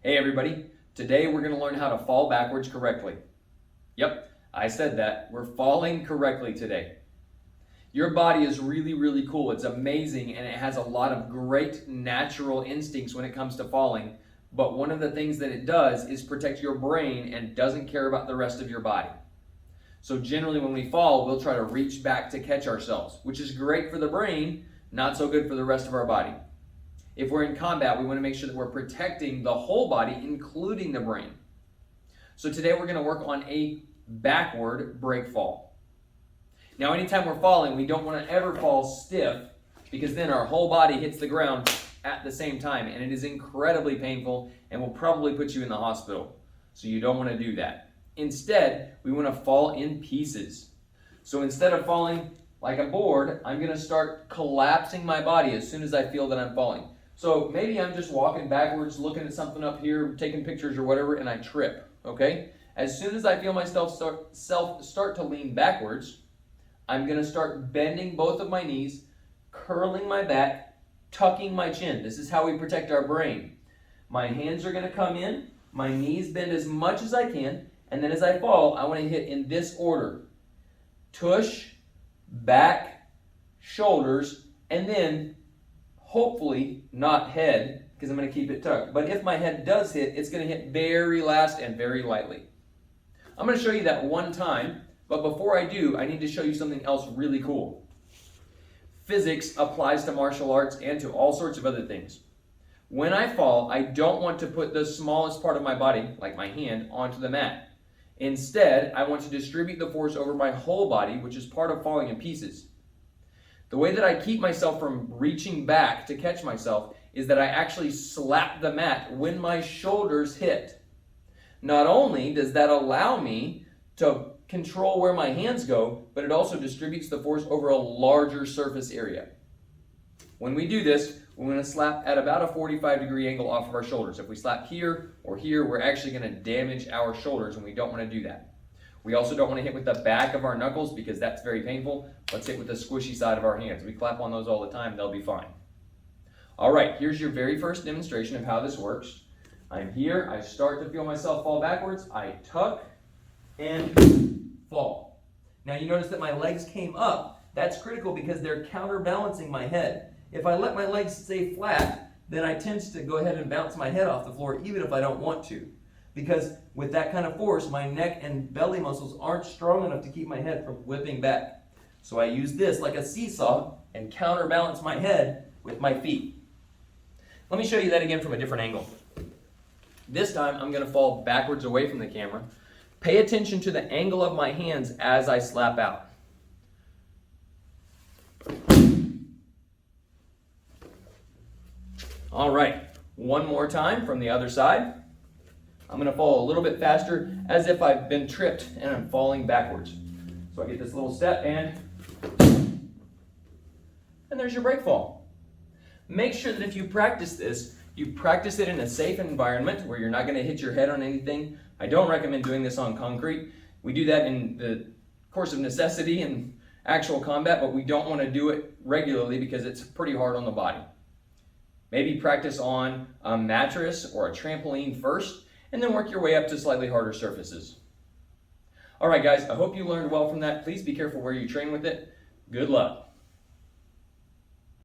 Hey everybody, today we're going to learn how to fall backwards correctly. Yep, I said that. We're falling correctly today. Your body is really cool. It's amazing and it has a lot of great natural instincts when it comes to falling. But one of the things that it does is protect your brain and doesn't care about the rest of your body. So generally when we fall, we'll try to reach back to catch ourselves, which is great for the brain, not so good for the rest of our body. If we're in combat, we want to make sure that we're protecting the whole body, including the brain. So today we're going to work on a backward break fall. Now, anytime we're falling, we don't want to ever fall stiff because then our whole body hits the ground at the same time, and it is incredibly painful and will probably put you in the hospital. So you don't want to do that. Instead, we want to fall in pieces. So instead of falling like a board, I'm going to start collapsing my body as soon as I feel that I'm falling. So maybe I'm just walking backwards, looking at something up here, taking pictures or whatever, and I trip, okay? As soon as I feel myself start to lean backwards, I'm going to start bending both of my knees, curling my back, tucking my chin. This is how we protect our brain. My hands are going to come in, my knees bend as much as I can, and then as I fall, I want to hit in this order. Tush, back, shoulders, and then hopefully not head, because I'm going to keep it tucked. But if my head does hit, it's going to hit very last and very lightly. I'm going to show you that one time, but before I do, I need to show you something else really cool. Physics applies to martial arts and to all sorts of other things. When I fall, I don't want to put the smallest part of my body, like my hand, onto the mat. Instead, I want to distribute the force over my whole body, which is part of falling in pieces. The way that I keep myself from reaching back to catch myself is that I actually slap the mat when my shoulders hit. Not only does that allow me to control where my hands go, but it also distributes the force over a larger surface area. When we do this, we're going to slap at about a 45-degree angle off of our shoulders. If we slap here or here, we're actually going to damage our shoulders, and we don't want to do that. We also don't want to hit with the back of our knuckles because that's very painful. Let's hit with the squishy side of our hands. We clap on those all the time. They'll be fine. All right, here's your very first demonstration of how this works. I'm here. I start to feel myself fall backwards. I tuck and fall. Now you notice that my legs came up. That's critical because they're counterbalancing my head. If I let my legs stay flat, then I tend to go ahead and bounce my head off the floor even if I don't want to. Because with that kind of force, my neck and belly muscles aren't strong enough to keep my head from whipping back. So I use this like a seesaw and counterbalance my head with my feet. Let me show you that again from a different angle. This time I'm going to fall backwards away from the camera. Pay attention to the angle of my hands as I slap out. All right, one more time from the other side. I'm going to fall a little bit faster as if I've been tripped and I'm falling backwards. So I get this little step and there's your break fall. Make sure that if you practice this, you practice it in a safe environment where you're not going to hit your head on anything. I don't recommend doing this on concrete. We do that in the course of necessity and actual combat, but we don't want to do it regularly because it's pretty hard on the body. Maybe practice on a mattress or a trampoline first, and then work your way up to slightly harder surfaces. All right, guys, I hope you learned well from that. Please be careful where you train with it. Good luck.